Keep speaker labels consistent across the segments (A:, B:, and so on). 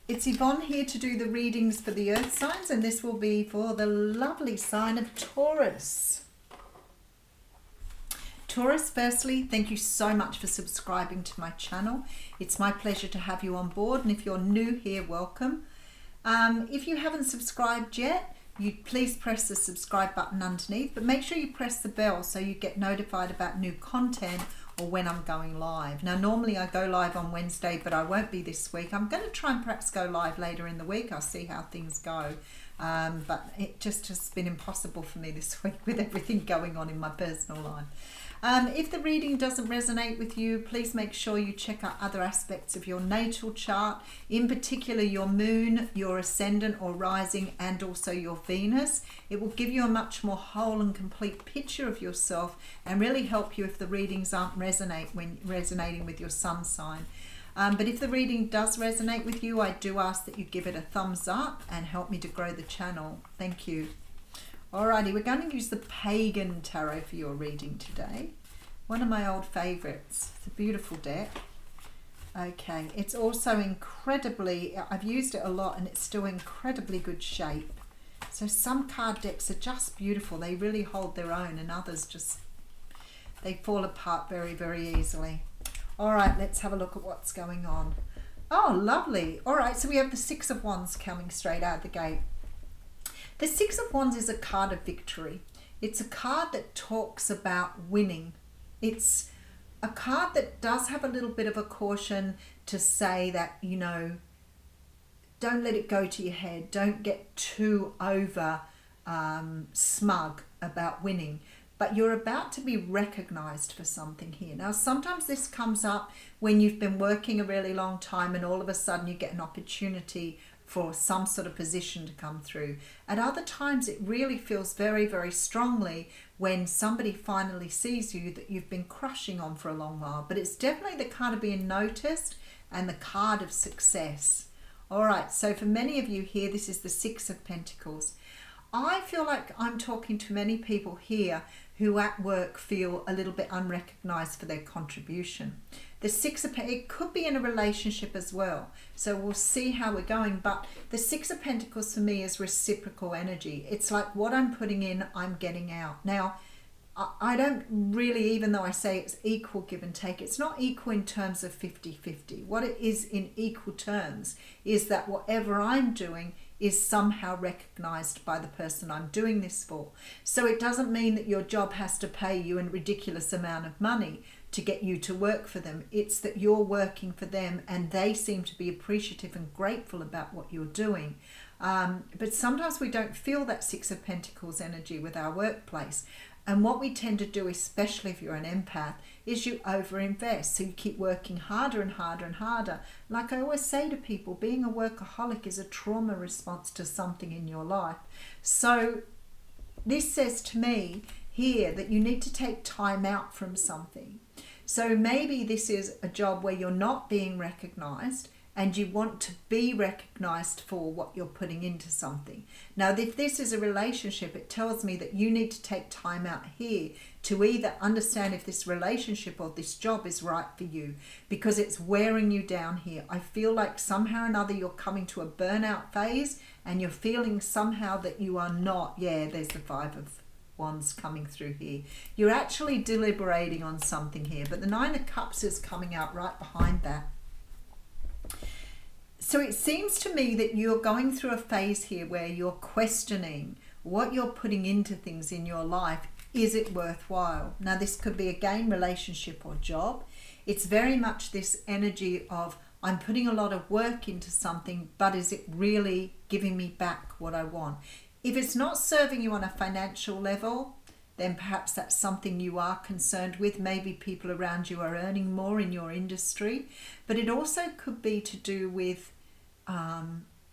A: It's Yvonne here to do the readings for the earth signs, and this will be for the lovely sign of Taurus. Taurus, firstly, thank you so much for subscribing to my channel. It's my pleasure to have you on board, and if you're new here, welcome. If you haven't subscribed yet, you please press the subscribe button underneath, but make sure you press the bell so you get notified about new content or when I'm going live. Now, normally I go live on Wednesday, but I won't be this week. I'm going to try and perhaps go live later in the week. I'll see how things go. But it just has been impossible for me this week with everything going on in my personal life. If the reading doesn't resonate with you, please make sure you check out other aspects of your natal chart, in particular your moon, your ascendant or rising, and also your Venus. It will give you a much more whole and complete picture of yourself and really help you if the readings aren't resonating with your sun sign. But if the reading does resonate with you, I do ask that you give it a thumbs up and help me to grow the channel. Thank you. Alrighty, we're going to use the Pagan Tarot for your reading today. One of my old favourites. It's a beautiful deck. Okay, it's also incredibly, I've used it a lot and it's still incredibly good shape. So some card decks are just beautiful. They really hold their own, and others just, they fall apart very, very easily. Alright, let's have a look at what's going on. Oh, lovely. Alright, so we have the Six of Wands coming straight out the gate. The Six of Wands is a card of victory. It's a card that talks about winning. It's a card that does have a little bit of a caution to say that, you know, don't let it go to your head. Don't get too over smug about winning. But you're about to be recognized for something here. Now, sometimes this comes up when you've been working a really long time and all of a sudden you get an opportunity for some sort of position to come through. At other times, it really feels very, very strongly when somebody finally sees you that you've been crushing on for a long while. But it's definitely the card of being noticed and the card of success. All right, so for many of you here, this is the Six of Pentacles. I feel like I'm talking to many people here who at work feel a little bit unrecognized for their contribution. The Six of Pentacles, it could be in a relationship as well. So we'll see how we're going. But the Six of Pentacles for me is reciprocal energy. It's like what I'm putting in, I'm getting out. Now, I don't really, even though I say it's equal give and take, it's not equal in terms of 50-50. What it is in equal terms is that whatever I'm doing is somehow recognized by the person I'm doing this for. So it doesn't mean that your job has to pay you a ridiculous amount of money to get you to work for them. It's that you're working for them and they seem to be appreciative and grateful about what you're doing. But sometimes we don't feel that Six of Pentacles energy with our workplace. And what we tend to do, especially if you're an empath, is you overinvest. So you keep working harder and harder and harder. Like I always say to people, being a workaholic is a trauma response to something in your life. So this says to me here that you need to take time out from something. So maybe this is a job where you're not being recognized and you want to be recognized for what you're putting into something. Now, if this is a relationship, it tells me that you need to take time out here to either understand if this relationship or this job is right for you, because it's wearing you down here. I feel like somehow or another you're coming to a burnout phase and you're feeling somehow that you are not, yeah, there's the Five of Wands coming through here. You're actually deliberating on something here, but the Nine of Cups is coming out right behind that. So it seems to me that you're going through a phase here where you're questioning what you're putting into things in your life. Is it worthwhile? Now, this could be, again, relationship or job. It's very much this energy of I'm putting a lot of work into something, but is it really giving me back what I want? If it's not serving you on a financial level, then perhaps that's something you are concerned with. Maybe people around you are earning more in your industry, but it also could be to do with,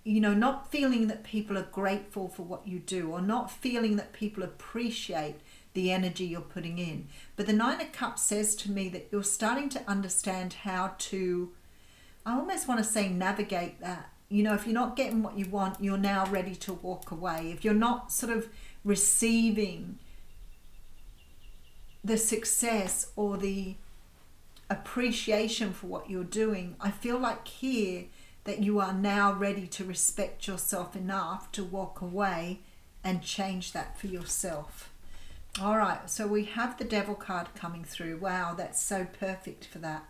A: you know, not feeling that people are grateful for what you do, or not feeling that people appreciate the energy you're putting in. But the Nine of Cups says to me that you're starting to understand how to, I almost want to say, navigate that. You know, if you're not getting what you want, you're now ready to walk away. If you're not sort of receiving the success or the appreciation for what you're doing, I feel like here that you are now ready to respect yourself enough to walk away and change that for yourself. All right, so we have the Devil card coming through. Wow, that's so perfect for that.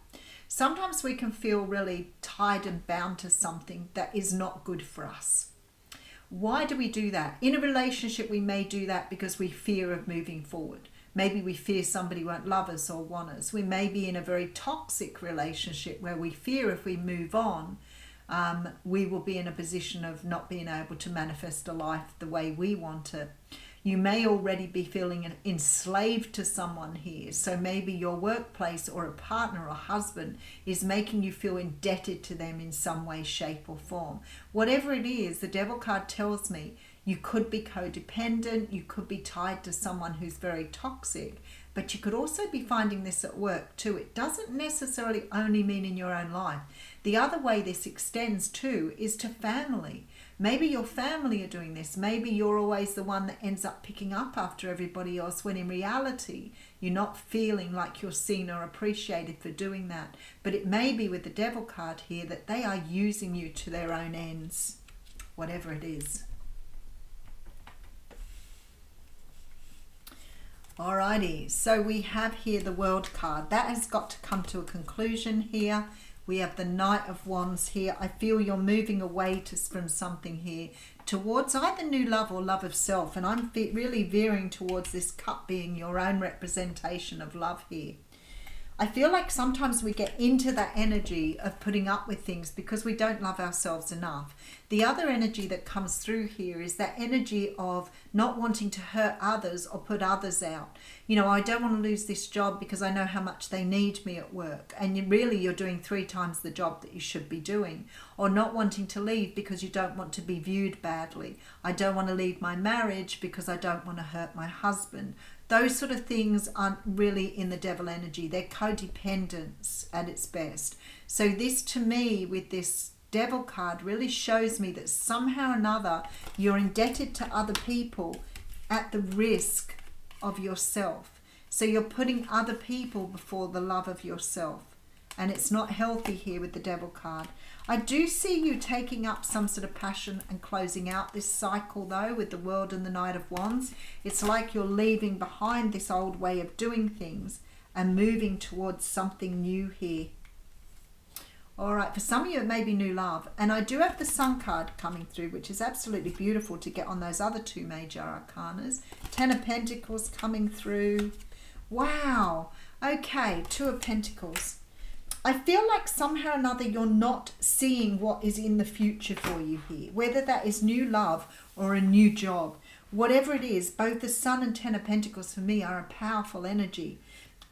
A: Sometimes we can feel really tied and bound to something that is not good for us. Why do we do that? In a relationship, we may do that because we fear of moving forward. Maybe we fear somebody won't love us or want us. We may be in a very toxic relationship where we fear if we move on, we will be in a position of not being able to manifest a life the way we want it. You may already be feeling enslaved to someone here. So maybe your workplace or a partner or husband is making you feel indebted to them in some way, shape or form. Whatever it is, the Devil card tells me you could be codependent, you could be tied to someone who's very toxic, but you could also be finding this at work too. It doesn't necessarily only mean in your own life. The other way this extends too is to family. Maybe your family are doing this. Maybe you're always the one that ends up picking up after everybody else, when in reality, you're not feeling like you're seen or appreciated for doing that. But it may be with the Devil card here that they are using you to their own ends, whatever it is. Alrighty, so we have here the World card. That has got to come to a conclusion here. We have the Knight of Wands here. I feel you're moving away from something here towards either new love or love of self. And I'm really veering towards this cup being your own representation of love here. I feel like sometimes we get into that energy of putting up with things because we don't love ourselves enough. The other energy that comes through here is that energy of not wanting to hurt others or put others out. You know, I don't want to lose this job because I know how much they need me at work. And you're doing 3 times the job that you should be doing. Or not wanting to leave because you don't want to be viewed badly. I don't want to leave my marriage because I don't want to hurt my husband. Those sort of things aren't really in the Devil energy. They're codependence at its best. So this, to me, with this Devil card, really shows me that somehow or another you're indebted to other people at the risk of yourself. So you're putting other people before the love of yourself. And it's not healthy here with the Devil card. I do see you taking up some sort of passion and closing out this cycle though with the World and the Knight of Wands. It's like you're leaving behind this old way of doing things and moving towards something new here. All right, for some of you it may be new love. And I do have the Sun card coming through, which is absolutely beautiful to get on those other 2 major arcanas. 10 of Pentacles coming through. Wow. Okay, 2 of Pentacles. I feel like somehow or another you're not seeing what is in the future for you here, whether that is new love or a new job. Whatever it is, both the Sun and 10 of Pentacles for me are a powerful energy.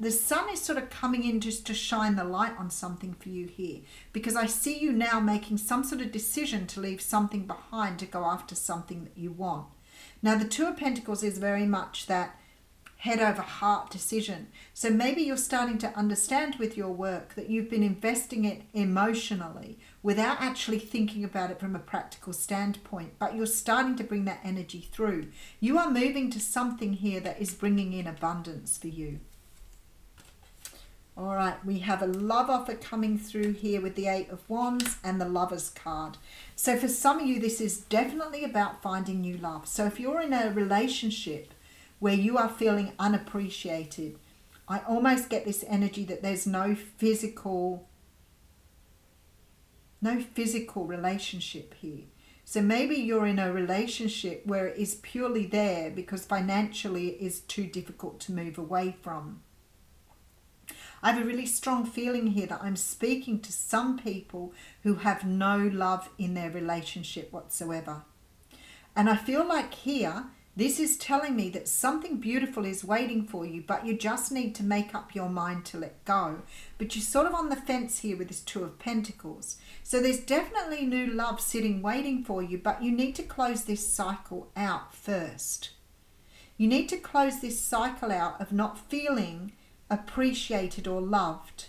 A: The Sun is sort of coming in just to shine the light on something for you here, because I see you now making some sort of decision to leave something behind to go after something that you want. Now the 2 of Pentacles is very much that head over heart decision. So maybe you're starting to understand with your work that you've been investing it emotionally without actually thinking about it from a practical standpoint, but you're starting to bring that energy through. You are moving to something here that is bringing in abundance for you. All right, we have a love offer coming through here with the 8 of Wands and the Lovers card. So for some of you, this is definitely about finding new love. So if you're in a relationship where you are feeling unappreciated, I almost get this energy that there's no physical relationship here. So maybe you're in a relationship where it is purely there because financially it is too difficult to move away from. I have a really strong feeling here that I'm speaking to some people who have no love in their relationship whatsoever. And I feel like here, this is telling me that something beautiful is waiting for you, but you just need to make up your mind to let go. But you're sort of on the fence here with this 2 of Pentacles. So there's definitely new love sitting waiting for you, but you need to close this cycle out first. You need to close this cycle out of not feeling appreciated or loved.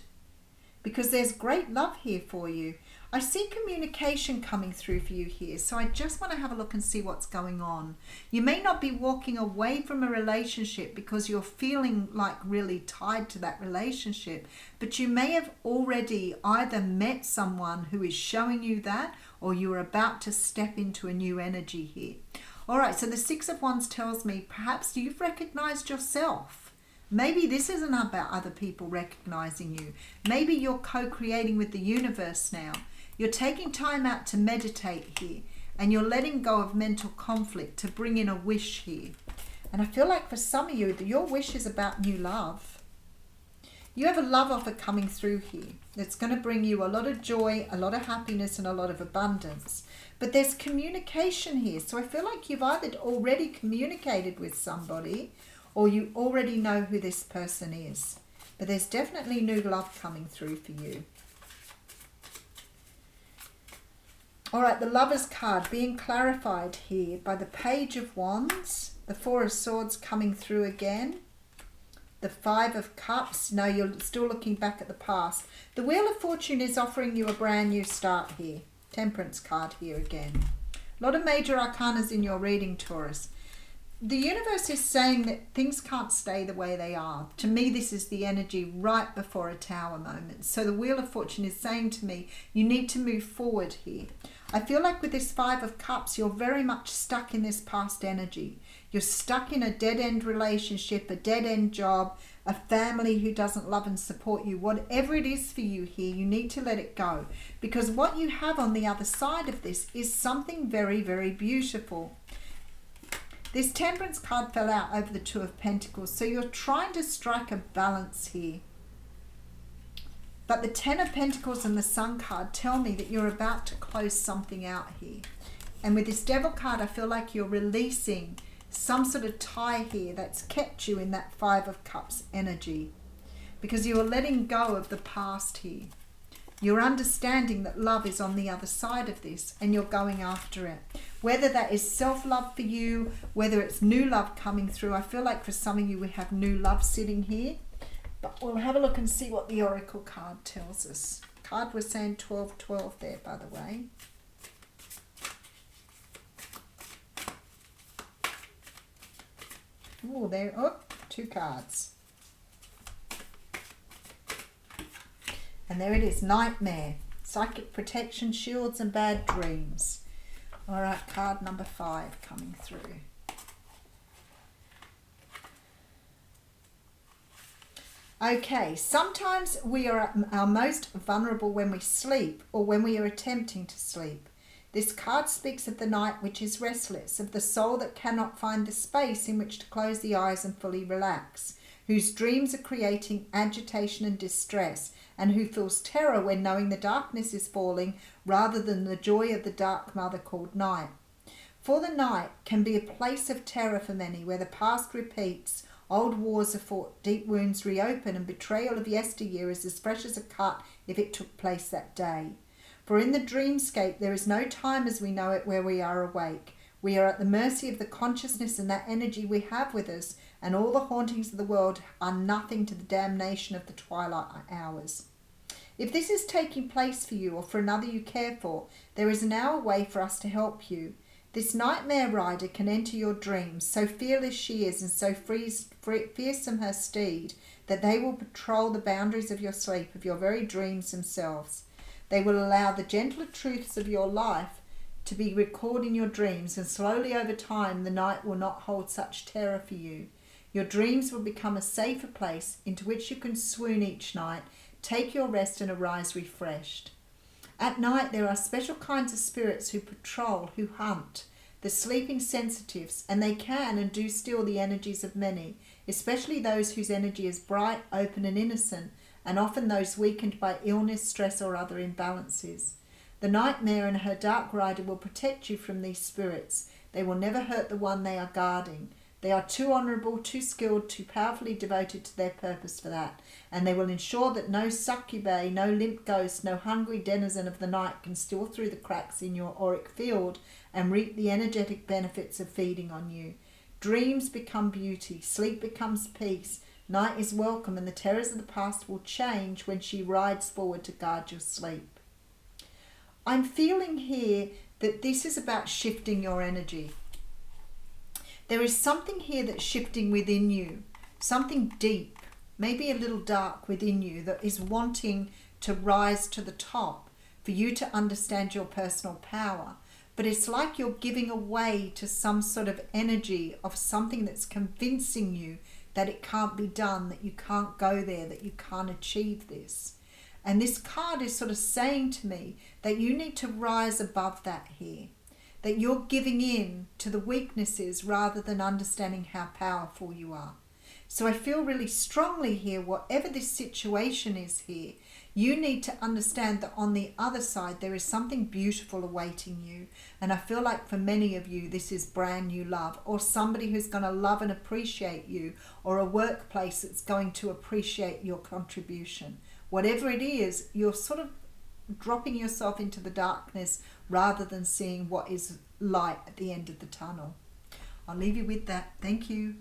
A: because there's great love here for you. I see communication coming through for you here, so I just want to have a look and see what's going on. You may not be walking away from a relationship because you're feeling like really tied to that relationship, but you may have already either met someone who is showing you that, or you're about to step into a new energy here. All right, so the Six of Wands tells me perhaps you've recognized yourself. Maybe this isn't about other people recognizing you. Maybe you're co-creating with the universe now. You're taking time out to meditate here, and you're letting go of mental conflict to bring in a wish here. And I feel like for some of you, your wish is about new love. You have a love offer coming through here that's going to bring you a lot of joy, a lot of happiness, and a lot of abundance. But there's communication here. So I feel like you've either already communicated with somebody, or you already know who this person is. But there's definitely new love coming through for you. All right, the Lover's card being clarified here by the Page of Wands, the Four of Swords coming through again, the Five of Cups. No, you're still looking back at the past. The Wheel of Fortune is offering you a brand new start here. Temperance card here again. A lot of major arcanas in your reading, Taurus. The universe is saying that things can't stay the way they are. To me, this is the energy right before a Tower moment. So the Wheel of Fortune is saying to me, you need to move forward here. I feel like with this Five of Cups, you're very much stuck in this past energy. You're stuck in a dead-end relationship, a dead-end job, a family who doesn't love and support you. Whatever it is for you here, you need to let it go. Because what you have on the other side of this is something very, very beautiful. This Temperance card fell out over the Two of Pentacles, so you're trying to strike a balance here. But the Ten of Pentacles and the Sun card tell me that you're about to close something out here. And with this Devil card, I feel like you're releasing some sort of tie here that's kept you in that Five of Cups energy. Because you're letting go of the past here. You're understanding that love is on the other side of this, and you're going after it. Whether that is self-love for you, whether it's new love coming through. I feel like for some of you, we have new love sitting here. But we'll have a look and see what the Oracle card tells us. Card was saying 12-12 there, by the way. Oh, there. Oh, two cards. And there it is, Nightmare, Psychic Protection, Shields and Bad Dreams. All right, card number 5 coming through. Okay, sometimes we are at our most vulnerable when we sleep or when we are attempting to sleep. This card speaks of the night which is restless, of the soul that cannot find the space in which to close the eyes and fully relax, whose dreams are creating agitation and distress, and who feels terror when knowing the darkness is falling rather than the joy of the dark mother called night. For the night can be a place of terror for many, where the past repeats, old wars are fought, deep wounds reopen, and betrayal of yesteryear is as fresh as a cut if it took place that day. For in the dreamscape there is no time as we know it where we are awake. We are at the mercy of the consciousness and that energy we have with us, and all the hauntings of the world are nothing to the damnation of the twilight hours. If this is taking place for you or for another you care for, there is now a way for us to help you. This nightmare rider can enter your dreams, so fearless she is and so fearsome her steed, that they will patrol the boundaries of your sleep, of your very dreams themselves. They will allow the gentler truths of your life to be recorded in your dreams, and slowly over time the night will not hold such terror for you. Your dreams will become a safer place into which you can swoon each night, take your rest and arise refreshed. At night there are special kinds of spirits who patrol, who hunt, the sleeping sensitives, and they can and do steal the energies of many, especially those whose energy is bright, open and innocent, and often those weakened by illness, stress or other imbalances. The nightmare and her dark rider will protect you from these spirits. They will never hurt the one they are guarding. They are too honourable, too skilled, too powerfully devoted to their purpose for that, and they will ensure that no succubi, no limp ghost, no hungry denizen of the night can steal through the cracks in your auric field and reap the energetic benefits of feeding on you. Dreams become beauty, sleep becomes peace, Night is welcome, and the terrors of the past will change when she rides forward to guard your sleep. I'm feeling here that this is about shifting your energy. There is something here that's shifting within you, something deep, maybe a little dark within you, that is wanting to rise to the top for you to understand your personal power. But it's like you're giving away to some sort of energy of something that's convincing you that it can't be done, that you can't go there, that you can't achieve this. And this card is sort of saying to me that you need to rise above that here, that you're giving in to the weaknesses rather than understanding how powerful you are. So I feel really strongly here, whatever this situation is here, you need to understand that on the other side there is something beautiful awaiting you. And I feel like for many of you this is brand new love, or somebody who's going to love and appreciate you, or a workplace that's going to appreciate your contribution. Whatever it is, you're sort of dropping yourself into the darkness rather than seeing what is light at the end of the tunnel. I'll leave you with that. Thank you.